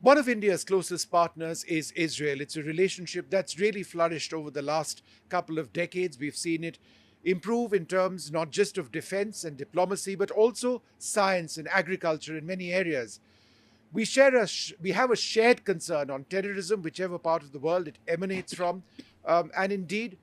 One of India's closest partners is Israel. It's a relationship that's really flourished over the last couple of decades. We've seen it improve in terms not just of defense and diplomacy, but also science and agriculture in many areas. We have a shared concern on terrorism, whichever part of the world it emanates from, and indeed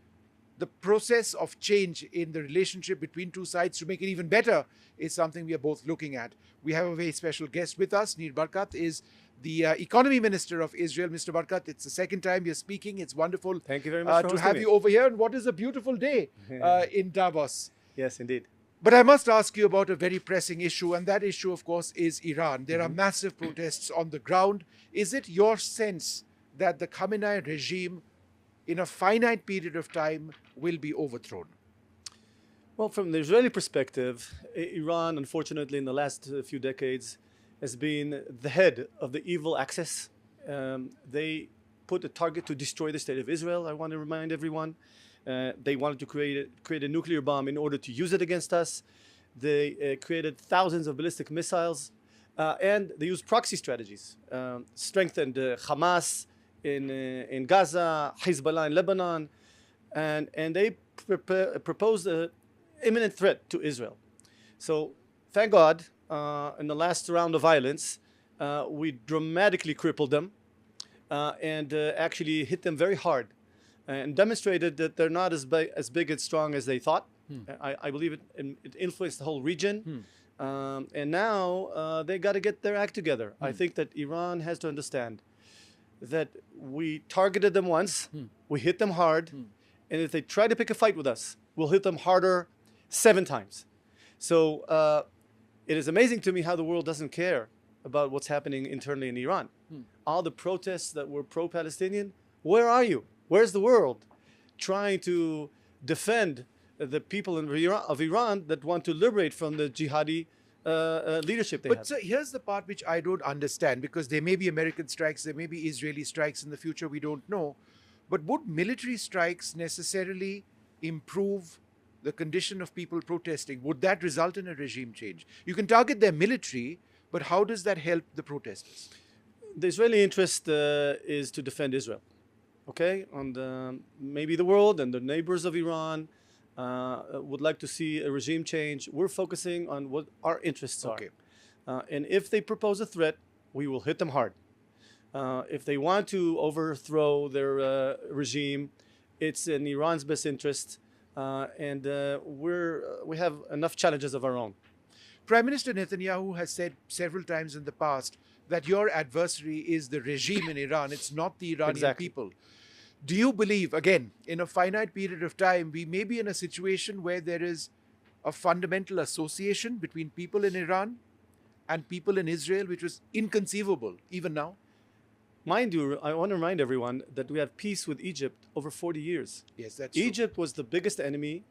the process of change in the relationship between two sides to make it even better is something we are both looking at. We have a very special guest with us. Nir Barkat is the Economy Minister of Israel. Mr. Barkat, it's the second time you're speaking. It's wonderful Thank you very much for to have hosting you over here. And what is a beautiful day in Davos. Yes, indeed. But I must ask you about a very pressing issue, and that issue, of course, is Iran. There are massive protests on the ground. Is it your sense that the Khamenei regime, in a finite period of time, will be overthrown? Well, from the Israeli perspective, Iran, unfortunately, in the last few decades, has been the head of the evil axis. They put a target to destroy the state of Israel, I want to remind everyone. They wanted to create a nuclear bomb in order to use it against us. They created thousands of ballistic missiles, and they used proxy strategies, strengthened Hamas in Gaza, Hezbollah in Lebanon, and they proposed an imminent threat to Israel. So thank God, in the last round of violence, we dramatically crippled them and actually hit them very hard and demonstrated that they're not as big and strong as they thought. I believe it influenced the whole region. And now they got to get their act together. I think that Iran has to understand that we targeted them once, we hit them hard, and if they try to pick a fight with us, we'll hit them harder 7 times. So it is amazing to me how the world doesn't care about what's happening internally in Iran. All the protests that were pro-Palestinian, where are you? Where's the world trying to defend the people of Iran that want to liberate from the jihadi leadership they have? But sir, here's the part which I don't understand, because there may be American strikes, there may be Israeli strikes in the future, we don't know. But would military strikes necessarily improve the condition of people protesting? Would that result in a regime change? You can target their military, but how does that help the protesters? The Israeli interest is to defend Israel. Okay, and maybe the world and the neighbors of Iran would like to see a regime change. We're focusing on what our interests are. And if they propose a threat, we will hit them hard. If they want to overthrow their regime, it's in Iran's best interest, and we have enough challenges of our own. Prime Minister Netanyahu has said several times in the past that your adversary is the regime in Iran. It's not the Iranian people. Do you believe, again, in a finite period of time, we may be in a situation where there is a fundamental association between people in Iran and people in Israel, which was inconceivable even now? Mind you, I want to remind everyone that we have peace with Egypt over 40 years. Yes, that's true. Egypt was the biggest enemy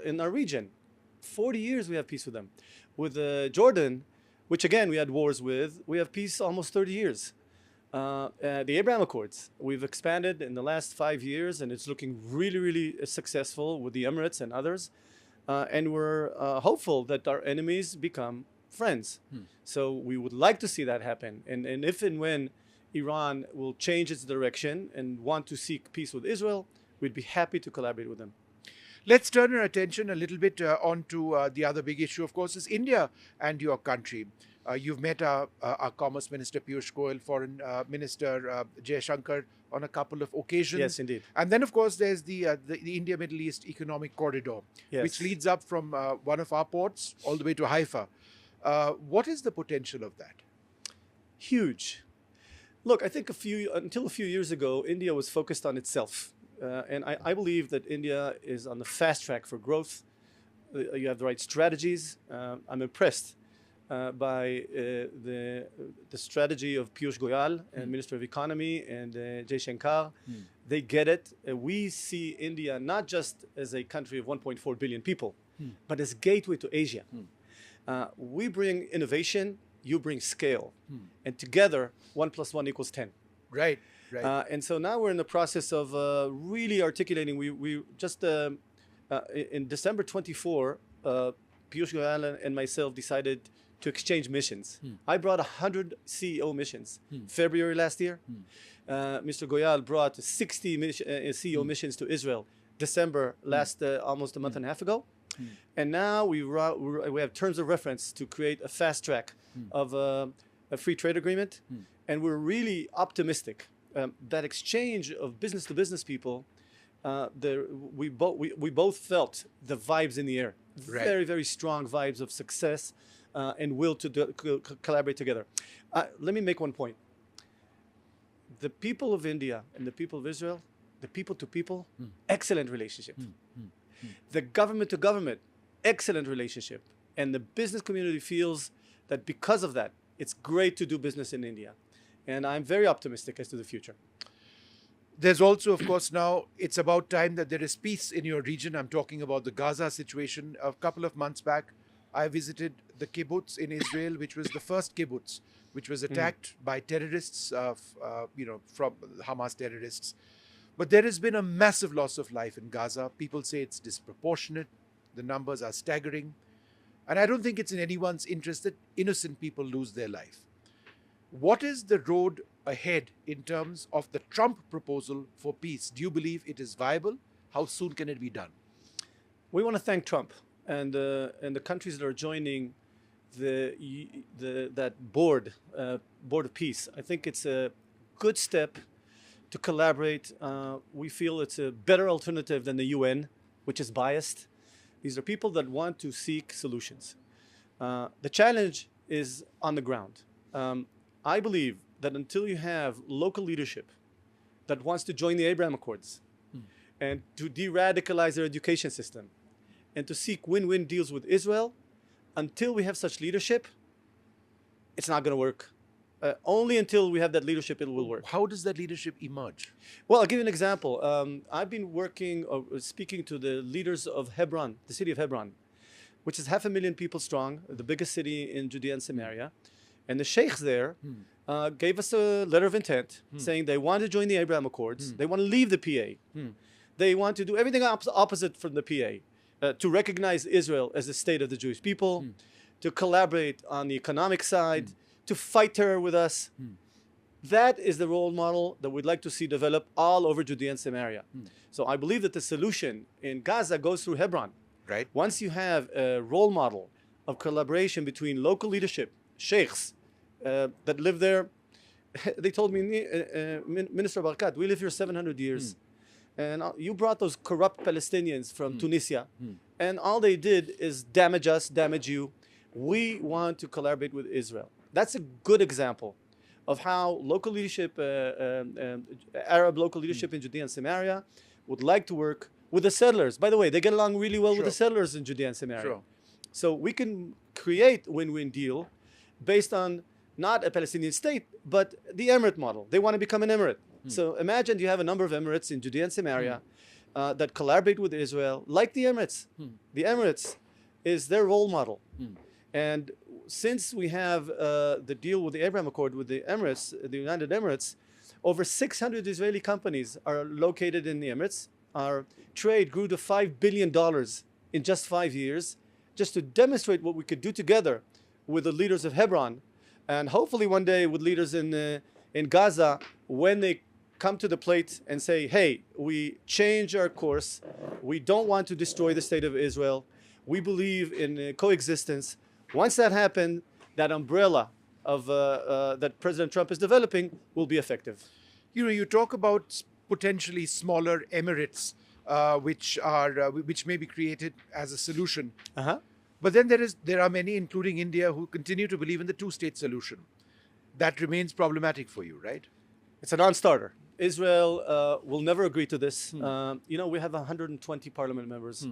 in our region. 40 years we have peace with them. With Jordan, which again we had wars with, we have peace almost 30 years. The Abraham Accords, we've expanded in the last 5 years, and it's looking really, really successful with the Emirates and others. And we're hopeful that our enemies become friends. So we would like to see that happen. And if and when Iran will change its direction and want to seek peace with Israel, we'd be happy to collaborate with them. Let's turn our attention a little bit onto the other big issue, of course, is India and your country. You've met our Commerce Minister Piyush Goyal, Foreign Minister Jay Shankar on a couple of occasions. Yes, indeed. And then, of course, there's the India-Middle East Economic Corridor, which leads up from one of our ports all the way to Haifa. What is the potential of that? Huge. Look, I think until a few years ago, India was focused on itself. And I believe that India is on the fast track for growth. You have the right strategies. I'm impressed by the strategy of Piyush Goyal, Minister of Economy, and Jay Shankar. They get it. We see India not just as a country of 1.4 billion people, but as gateway to Asia. We bring innovation, you bring scale. And together, 1 + 1 = 10. Right. Right. And so now we're in the process of really articulating. We just in December 24, Piyush Goyal and myself decided to exchange missions. I brought 100 CEO missions February last year. Mr. Goyal brought 60 CEO missions to Israel December last almost a month and a half ago. And now we have terms of reference to create a fast track of a free trade agreement. And we're really optimistic that exchange of business to business people, we both felt the vibes in the air. Right. Very, very strong vibes of success and will to collaborate together. Let me make one point. The people of India and the people of Israel, the people to people, excellent relationship. The government to government, excellent relationship. And the business community feels that because of that, it's great to do business in India. And I'm very optimistic as to the future. There's also, of course, now it's about time that there is peace in your region. I'm talking about the Gaza situation. A couple of months back, I visited the kibbutz in Israel, which was the first kibbutz, which was attacked by terrorists, from Hamas terrorists. But there has been a massive loss of life in Gaza. People say it's disproportionate. The numbers are staggering. And I don't think it's in anyone's interest that innocent people lose their life. What is the road ahead in terms of the Trump proposal for peace? Do you believe it is viable? How soon can it be done? We want to thank Trump and the countries that are joining that board of peace. I think it's a good step to collaborate. We feel it's a better alternative than the UN, which is biased. These are people that want to seek solutions. The challenge is on the ground. I believe that until you have local leadership that wants to join the Abraham Accords and to de-radicalize their education system and to seek win-win deals with Israel, until we have such leadership, it's not going to work. Only until we have that leadership, it will work. How does that leadership emerge? Well, I'll give you an example. I've been speaking to the leaders of Hebron, the city of Hebron, which is 500,000 people strong, the biggest city in Judea and Samaria. And the sheikhs there gave us a letter of intent saying they want to join the Abraham Accords. They want to leave the PA. They want to do everything opposite from the PA, to recognize Israel as the state of the Jewish people, to collaborate on the economic side, to fight terror with us. That is the role model that we'd like to see develop all over Judea and Samaria. So I believe that the solution in Gaza goes through Hebron. Right. Once you have a role model of collaboration between local leadership, sheikhs that live there, they told me, Minister Barkat, we live here 700 years. And you brought those corrupt Palestinians from Tunisia. And all they did is damage us, damage you. We want to collaborate with Israel. That's a good example of how local leadership, Arab local leadership in Judea and Samaria would like to work with the settlers. By the way, they get along really well with the settlers in Judea and Samaria. So we can create a win-win deal based on not a Palestinian state, but the emirate model. They want to become an emirate. So imagine you have a number of emirates in Judea and Samaria that collaborate with Israel, like the Emirates. The Emirates is their role model. And since we have the deal with the Abraham Accord with the Emirates, the United Emirates, over 600 Israeli companies are located in the Emirates. Our trade grew to $5 billion in just 5 years, just to demonstrate what we could do together with the leaders of Hebron, and hopefully one day with leaders in Gaza, when they come to the plate and say, hey, we change our course. We don't want to destroy the state of Israel. We believe in coexistence. Once that happens, that umbrella of that President Trump is developing will be effective. You talk about potentially smaller emirates, which may be created as a solution. But then there are many, including India, who continue to believe in the two-state solution. That remains problematic for you, right? It's a non-starter. Israel will never agree to this. We have 120 parliament members.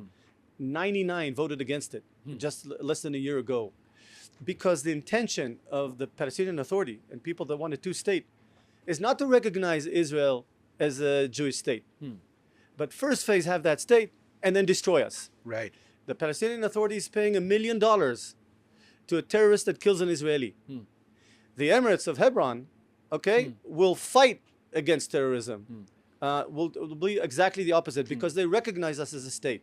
99 voted against it just less than a year ago, because the intention of the Palestinian Authority and people that want a two-state is not to recognize Israel as a Jewish state, but first phase have that state and then destroy us. Right. The Palestinian Authority is paying $1 million to a terrorist that kills an Israeli. The Emirates of Hebron, will fight against terrorism. Will be exactly the opposite, because they recognize us as a state.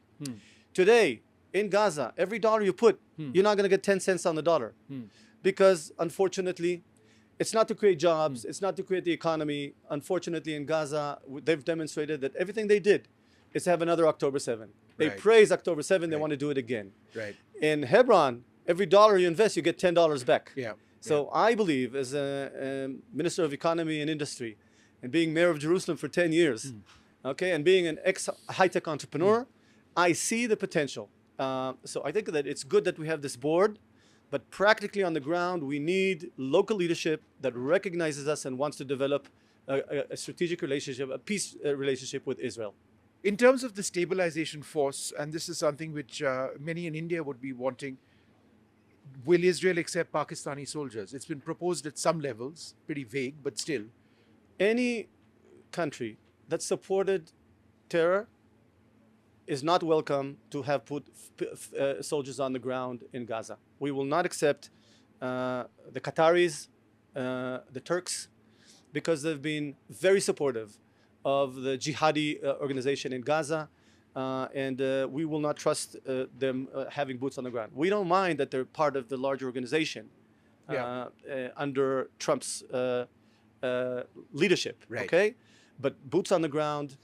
Today, in Gaza, every dollar you put, you're not going to get 10 cents on the dollar. Because unfortunately, it's not to create jobs, it's not to create the economy. Unfortunately, in Gaza, they've demonstrated that everything they did is to have another October 7. They praise October 7, they want to do it again. In Hebron, every dollar you invest, you get $10 back. So I believe, as a Minister of Economy and Industry, and being Mayor of Jerusalem for 10 years, okay, and being an ex-high-tech entrepreneur, I see the potential. So I think that it's good that we have this board, but practically on the ground, we need local leadership that recognizes us and wants to develop a strategic relationship, a peace relationship with Israel. In terms of the stabilization force, and this is something which many in India would be wanting, will Israel accept Pakistani soldiers? It's been proposed at some levels, pretty vague, but still. Any country that supported terror is not welcome to have put soldiers on the ground in Gaza. We will not accept the Qataris, the Turks, because they've been very supportive of the jihadi organization in Gaza, and we will not trust them having boots on the ground. We don't mind that they're part of the larger organization under Trump's leadership, okay? But boots on the ground,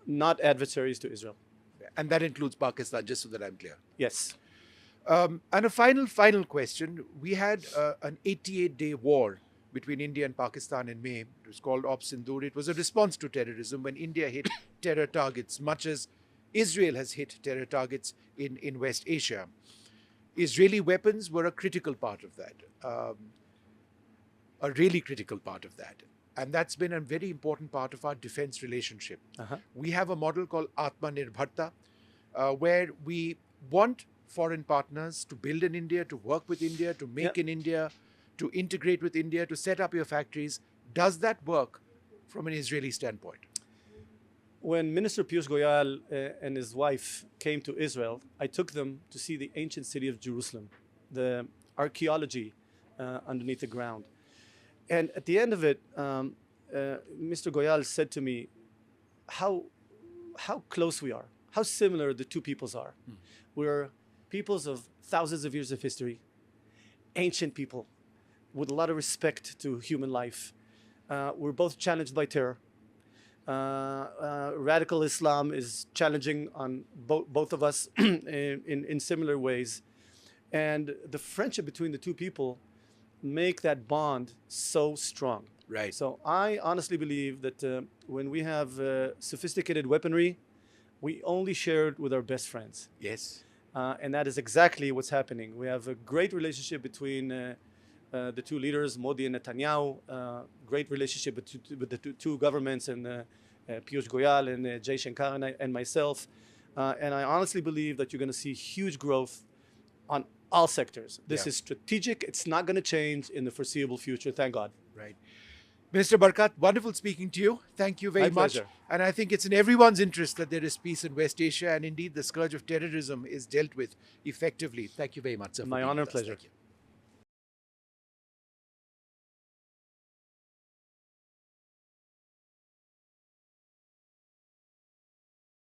not adversaries to Israel. And that includes Pakistan, just so that I'm clear. Yes. And a final question. We had an 88-day war between India and Pakistan in May. It was called Op Sindoor. It was a response to terrorism when India hit terror targets, much as Israel has hit terror targets in West Asia. Israeli weapons were a critical part of that, a really critical part of that. And that's been a very important part of our defense relationship. We have a model called Atmanirbharta, where we want foreign partners to build in India, to work with India, to make in India, to integrate with India, to set up your factories. Does that work from an Israeli standpoint? When Minister Piyush Goyal and his wife came to Israel, I took them to see the ancient city of Jerusalem, the archaeology underneath the ground. And at the end of it, Mr. Goyal said to me how close we are, how similar the two peoples are. We're peoples of thousands of years of history, ancient people with a lot of respect to human life. We're both challenged by terror. Radical Islam is challenging on both of us in similar ways. And the friendship between the two people make that bond so strong. So I honestly believe that when we have sophisticated weaponry, we only share it with our best friends. And that is exactly what's happening. We have a great relationship between the two leaders, Modi and Netanyahu, great relationship with the two governments, and Piyush Goyal and Jay Shankar and myself. And I honestly believe that you're going to see huge growth on all sectors. This is strategic. It's not going to change in the foreseeable future. Thank God. Minister Barkat, wonderful speaking to you. Thank you very much. Pleasure. And I think it's in everyone's interest that there is peace in West Asia, and indeed the scourge of terrorism is dealt with effectively. Thank you very much, sir. My honor and pleasure.